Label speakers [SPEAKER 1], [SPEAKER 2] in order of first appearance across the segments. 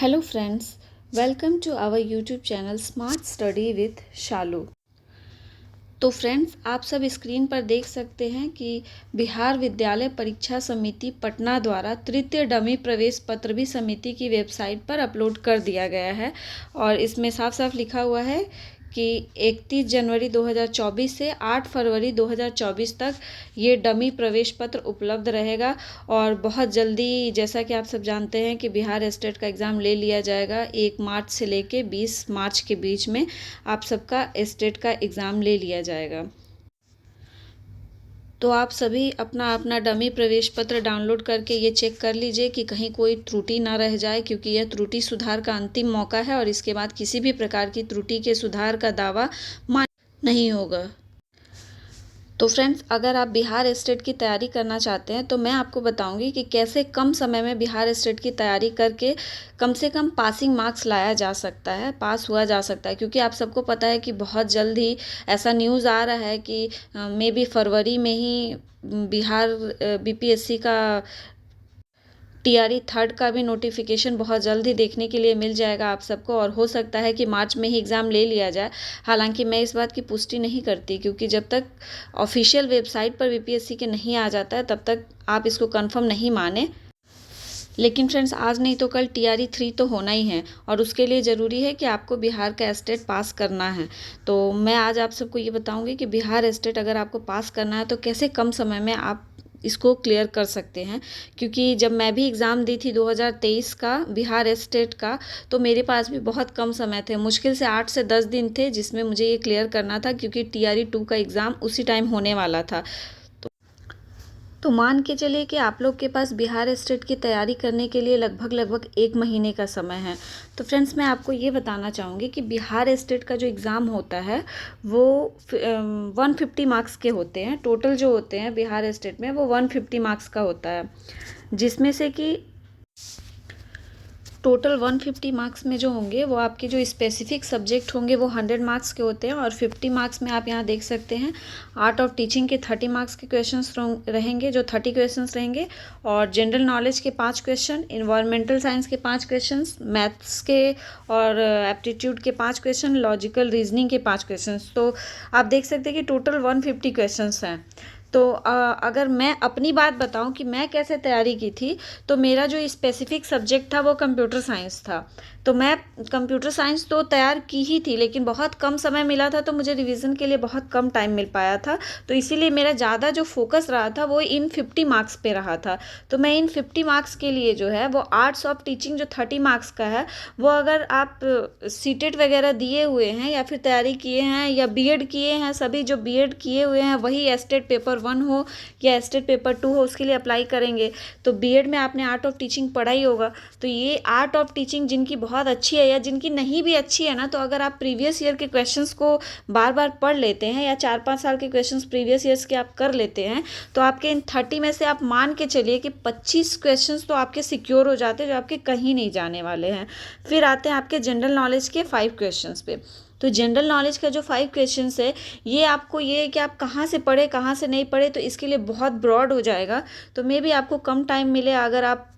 [SPEAKER 1] Hello friends, welcome to our YouTube channel smart study with Shalu. तो friends, आप सब screen पर देख सकते हैं कि बिहार विद्यालय परीक्षा समिति पटना द्वारा तृतीय डमी प्रवेश पत्र भी समिति की वेबसाइट पर अपलोड कर दिया गया है। और इसमें साफ साफ लिखा हुआ है कि 31 जनवरी 2024 से 8 फरवरी 2024 तक ये डमी प्रवेश पत्र उपलब्ध रहेगा। और बहुत जल्दी, जैसा कि आप सब जानते हैं कि बिहार स्टेट का एग्ज़ाम ले लिया जाएगा 1 मार्च से लेके 20 मार्च के बीच में आप सबका स्टेट का एग्ज़ाम ले लिया जाएगा। तो आप सभी अपना अपना डमी प्रवेश पत्र डाउनलोड करके ये चेक कर लीजिए कि कहीं कोई त्रुटि ना रह जाए, क्योंकि यह त्रुटि सुधार का अंतिम मौका है और इसके बाद किसी भी प्रकार की त्रुटि के सुधार का दावा मान्य नहीं होगा। तो फ्रेंड्स, अगर आप बिहार स्टेट की तैयारी करना चाहते हैं तो मैं आपको बताऊंगी कि कैसे कम समय में बिहार स्टेट की तैयारी करके कम से कम पासिंग मार्क्स लाया जा सकता है, पास हुआ जा सकता है। क्योंकि आप सबको पता है कि बहुत जल्द ही ऐसा न्यूज़ आ रहा है कि मे बी फरवरी में ही बिहार बीपीएससी का टीआरई थर्ड का भी नोटिफिकेशन बहुत जल्द ही देखने के लिए मिल जाएगा आप सबको, और हो सकता है कि मार्च में ही एग्ज़ाम ले लिया जाए। हालांकि मैं इस बात की पुष्टि नहीं करती, क्योंकि जब तक ऑफिशियल वेबसाइट पर बीपीएससी के नहीं आ जाता है तब तक आप इसको कंफर्म नहीं माने। लेकिन फ्रेंड्स, आज नहीं तो कल टीआरई 3 तो होना ही है और उसके लिए ज़रूरी है कि आपको बिहार का स्टेट पास करना है। तो मैं आज आप सबको ये बताऊंगी कि बिहार स्टेट अगर आपको पास करना है तो कैसे कम समय में आप इसको क्लियर कर सकते हैं। क्योंकि जब मैं भी एग्ज़ाम दी थी 2023 का बिहार स्टेट का, तो मेरे पास भी बहुत कम समय थे, मुश्किल से 8 से 10 दिन थे जिसमें मुझे ये क्लियर करना था, क्योंकि टीआरई 2 का एग्ज़ाम उसी टाइम होने वाला था। तो मान के चलिए कि आप लोग के पास बिहार स्टेट की तैयारी करने के लिए लगभग 1 महीने का समय है। तो फ्रेंड्स, मैं आपको ये बताना चाहूँगी कि बिहार स्टेट का जो एग्ज़ाम होता है वो 150 मार्क्स के होते हैं। टोटल जो होते हैं बिहार स्टेट में वो 150 मार्क्स का होता है, जिसमें से कि टोटल 150 मार्क्स में जो होंगे वो आपके जो स्पेसिफिक सब्जेक्ट होंगे वो 100 मार्क्स के होते हैं। और 50 मार्क्स में आप यहाँ देख सकते हैं आर्ट ऑफ टीचिंग के 30 मार्क्स के क्वेश्चंस रहेंगे, जो 30 क्वेश्चंस रहेंगे। और जनरल नॉलेज के 5 क्वेश्चन, इन्वायरमेंटल साइंस के 5 क्वेश्चंस, मैथ्स के और एप्टीट्यूड के 5 क्वेश्चन, लॉजिकल रीजनिंग के 5 क्वेश्चन। तो आप देख सकते हैं कि टोटल 150 क्वेश्चंस हैं। तो अगर मैं अपनी बात बताऊं कि मैं कैसे तैयारी की थी, तो मेरा जो स्पेसिफिक सब्जेक्ट था वो कंप्यूटर साइंस था। तो मैं कंप्यूटर साइंस तो तैयार की ही थी, लेकिन बहुत कम समय मिला था, तो मुझे रिवीजन के लिए बहुत कम टाइम मिल पाया था। तो इसीलिए मेरा ज़्यादा जो फोकस रहा था वो इन 50 मार्क्स पे रहा था। तो मैं इन 50 मार्क्स के लिए जो है वो आर्ट्स ऑफ टीचिंग जो 30 मार्क्स का है, वो अगर आप सीटेट वगैरह दिए हुए हैं या फिर तैयारी किए हैं या बीएड किए हैं, सभी जो बीएड किए हुए हैं वही एस्टेट पेपर 1 हो या एस्टेट पेपर 2 हो उसके लिए अप्लाई करेंगे। तो बीएड में आपने आर्ट ऑफ टीचिंग पढ़ा ही होगा। तो ये आर्ट ऑफ टीचिंग जिनकी बहुत अच्छी है या जिनकी नहीं भी अच्छी है ना, तो अगर आप प्रीवियस ईयर के क्वेश्चंस को बार बार पढ़ लेते हैं या 4-5 साल के क्वेश्चंस प्रीवियस ईयर्स के आप कर लेते हैं, तो आपके इन 30 में से आप मान के चलिए कि 25 क्वेश्चंस तो आपके सिक्योर हो जाते हैं, जो आपके कहीं नहीं जाने वाले हैं। फिर आते हैं आपके जनरल नॉलेज के 5 क्वेश्चंस पे। तो जनरल नॉलेज का जो 5 क्वेश्चंस है, ये आपको ये है कि आप कहाँ से पढ़े कहाँ से नहीं पढ़े, तो इसके लिए बहुत ब्रॉड हो जाएगा। तो मे बी आपको कम टाइम मिले, अगर आप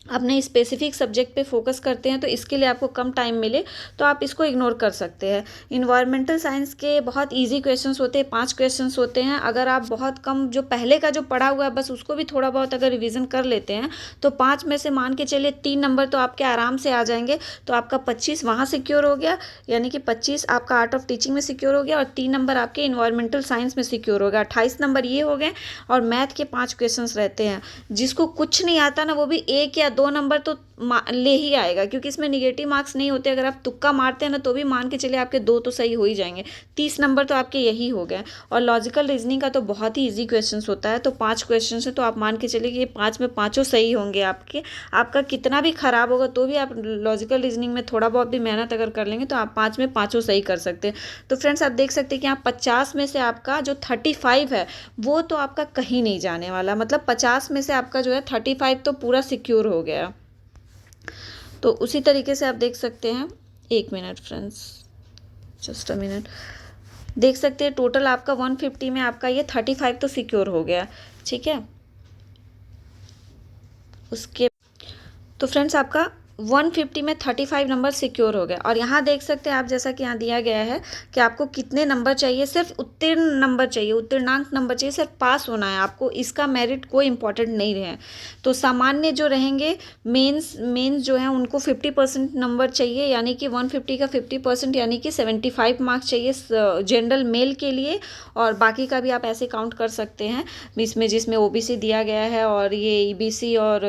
[SPEAKER 1] अपने स्पेसिफिक सब्जेक्ट पे फोकस करते हैं तो इसके लिए आपको कम टाइम मिले तो आप इसको इग्नोर कर सकते हैं। इन्वायरमेंटल साइंस के बहुत इजी क्वेश्चंस होते हैं, 5 क्वेश्चंस होते हैं। अगर आप बहुत कम जो पहले का जो पढ़ा हुआ है बस उसको भी थोड़ा बहुत अगर रिवीजन कर लेते हैं, तो 5 में से मान के चलिए 3 नंबर तो आपके आराम से आ जाएंगे। तो आपका 25 वहाँ सिक्योर हो गया, यानी कि 25 आपका आर्ट ऑफ टीचिंग में सिक्योर हो गया और 3 नंबर आपके इन्वायरमेंटल साइंस में सिक्योर हो गया। 28 नंबर ये हो गए। और मैथ के 5 क्वेश्चंस रहते हैं। जिसको कुछ नहीं आता ना, वो भी 1 या 2 नंबर तो ले ही आएगा, क्योंकि इसमें निगेटिव मार्क्स नहीं होते। अगर आप तुक्का मारते हैं ना तो भी मान के चलिए आपके 2 तो सही हो ही जाएंगे। 30 नंबर तो आपके यही हो गए। और लॉजिकल रीजनिंग का तो बहुत ही इजी क्वेश्चंस होता है। तो 5 क्वेश्चंस है, तो आप मान के चलिए कि ये 5 में 5 सही होंगे आपके। आपका कितना भी खराब होगा तो भी आप लॉजिकल रीजनिंग में थोड़ा बहुत भी मेहनत अगर कर लेंगे तो आप 5 में 5 सही कर सकते हैं। तो फ्रेंड्स, आप देख सकते हैं कि आप 50 में से आपका जो 35 है वो तो आपका कहीं नहीं जाने वाला। मतलब 50 में से आपका जो है 35 तो पूरा सिक्योर हो गया। तो उसी तरीके से आप देख सकते हैं, 1 minute friends, just a minute, देख सकते हैं टोटल आपका 150 में आपका ये 35 तो सिक्योर हो गया। ठीक है। उसके तो फ्रेंड्स, आपका 150 में 35 नंबर सिक्योर हो गए। और यहाँ देख सकते हैं आप, जैसा कि यहाँ दिया गया है कि आपको कितने नंबर चाहिए, सिर्फ उत्तीर्ण नंबर चाहिए, उत्तीर्णांक नंबर चाहिए, सिर्फ पास होना है आपको, इसका मेरिट कोई इंपॉर्टेंट नहीं है। तो सामान्य जो रहेंगे, मेंस जो है उनको 50% नंबर चाहिए, यानी कि 150 का 50% यानी कि 75 मार्क्स चाहिए जनरल मेल के लिए। और बाकी का भी आप ऐसे काउंट कर सकते हैं इसमें, जिसमें ओबीसी दिया गया है और ये ईबीसी और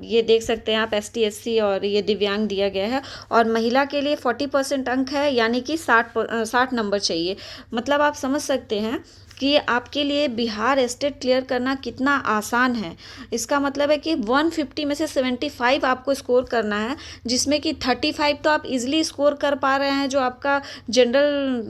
[SPEAKER 1] ये देख सकते हैं आप एसटी एससी और ये दिव्यांग दिया गया है। और महिला के लिए 40% अंक है, यानी कि 60 नंबर चाहिए। मतलब आप समझ सकते हैं कि आपके लिए बिहार स्टेट क्लियर करना कितना आसान है। इसका मतलब है कि 150 में से 75 आपको स्कोर करना है, जिसमें कि 35 तो आप इजीली स्कोर कर पा रहे हैं, जो आपका जनरल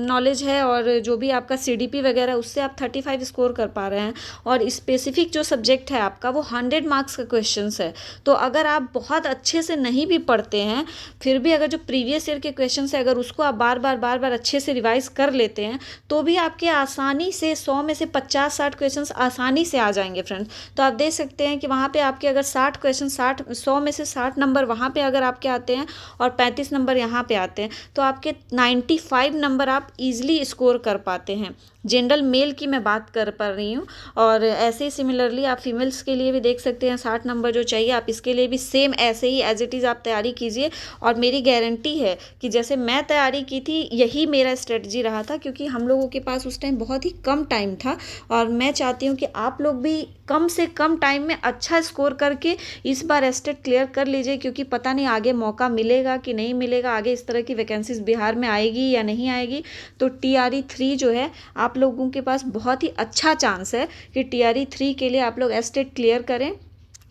[SPEAKER 1] नॉलेज है और जो भी आपका सीडीपी वगैरह, उससे आप 35 स्कोर कर पा रहे हैं। और स्पेसिफिक जो सब्जेक्ट है आपका, वो 100 मार्क्स का क्वेश्चन है। तो अगर आप बहुत अच्छे से नहीं भी पढ़ते हैं, फिर भी अगर जो प्रीवियस ईयर के क्वेश्चन है, अगर उसको आप बार बार अच्छे से रिवाइज कर लेते हैं, तो भी आपके आसानी से 100 में से 50-60 क्वेश्चंस आसानी से आ जाएंगे फ्रेंड्स। तो आप देख सकते हैं कि वहाँ पे आपके अगर 60 क्वेश्चन 100 में से 60 नंबर वहाँ पे अगर आपके आते हैं और 35 नंबर यहाँ पे आते हैं, तो आपके 95 नंबर आप इजीली स्कोर कर पाते हैं। जनरल मेल की मैं बात कर पा रही हूँ। और ऐसे ही सिमिलरली आप फीमेल्स के लिए भी देख सकते हैं, 60 नंबर जो चाहिए, आप इसके लिए भी सेम ऐसे ही एज इट इज़ आप तैयारी कीजिए। और मेरी गारंटी है कि जैसे मैं तैयारी की थी, यही मेरा स्ट्रेटजी रहा था, क्योंकि हम लोगों के पास उस टाइम बहुत ही कम टाइम था। और मैं चाहती हूँ कि आप लोग भी कम से कम टाइम में अच्छा स्कोर करके इस बार स्टेट क्लियर कर लीजिए, क्योंकि पता नहीं आगे मौका मिलेगा कि नहीं मिलेगा, आगे इस तरह की वैकेंसीज बिहार में आएगी या नहीं आएगी। तो TRE 3 जो है, आप लोगों के पास बहुत ही अच्छा चांस है कि TRE 3 के लिए आप लोग स्टेट क्लियर करें।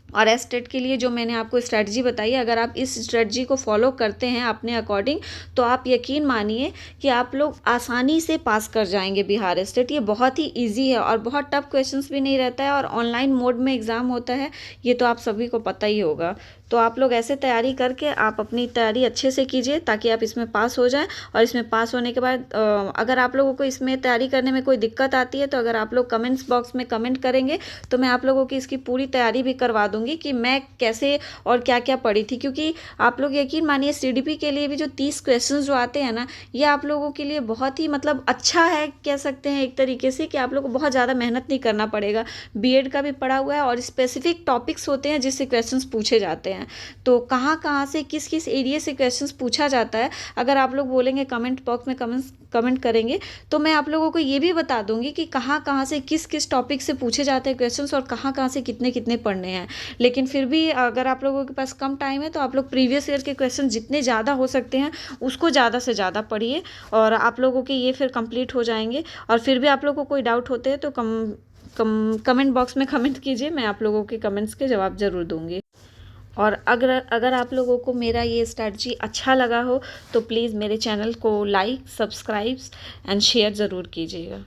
[SPEAKER 1] और एस्टेट के लिए जो मैंने आपको स्ट्रेटजी बताई है, अगर आप इस स्ट्रेटजी को फॉलो करते हैं अपने अकॉर्डिंग, तो आप यकीन मानिए कि आप लोग आसानी से पास कर जाएंगे बिहार स्टेट। ये बहुत ही इजी है और बहुत टफ क्वेश्चंस भी नहीं रहता है, और ऑनलाइन मोड में एग्ज़ाम होता है, ये तो आप सभी को पता ही होगा। तो आप लोग ऐसे तैयारी करके आप अपनी तैयारी अच्छे से कीजिए, ताकि आप इसमें पास हो जाएं। और इसमें पास होने के बाद अगर आप लोगों को इसमें तैयारी करने में कोई दिक्कत आती है, तो अगर आप लोग कमेंट्स बॉक्स में कमेंट करेंगे, तो मैं आप लोगों की इसकी पूरी तैयारी भी करवा दूंगी कि मैं कैसे और क्या क्या पढ़ी थी। क्योंकि आप लोग यकीन मानिए, CDP के लिए भी जो 30 क्वेश्चन जो आते हैं ना, ये आप लोगों के लिए बहुत ही मतलब अच्छा है, कह सकते हैं एक तरीके से, कि आप लोग को बहुत ज़्यादा मेहनत नहीं करना पड़ेगा। BEd का भी पढ़ा हुआ है और स्पेसिफिक टॉपिक्स होते हैं जिससे क्वेश्चंस पूछे जाते हैं। तो कहाँ कहाँ से किस किस एरिया से क्वेश्चंस पूछा जाता है, अगर आप लोग बोलेंगे कमेंट बॉक्स में कमेंट करेंगे, तो मैं आप लोगों को ये भी बता दूंगी कि कहाँ कहाँ से किस किस टॉपिक से पूछे जाते हैं क्वेश्चंस, और कहाँ कहाँ से कितने कितने पढ़ने हैं। लेकिन फिर भी अगर आप लोगों के पास कम टाइम है, तो आप लोग प्रीवियस ईयर के क्वेश्चन जितने ज़्यादा हो सकते हैं उसको ज़्यादा से ज़्यादा पढ़िए, और आप लोगों के ये फिर कंप्लीट हो जाएंगे। और फिर भी आप लोगों को कोई डाउट होते हैं तो कमेंट बॉक्स में कमेंट कीजिए, मैं आप लोगों के कमेंट्स के जवाब ज़रूर दूंगी। और अगर आप लोगों को मेरा ये स्ट्रैटेजी अच्छा लगा हो, तो प्लीज़ मेरे चैनल को लाइक, सब्सक्राइब एंड शेयर ज़रूर कीजिएगा।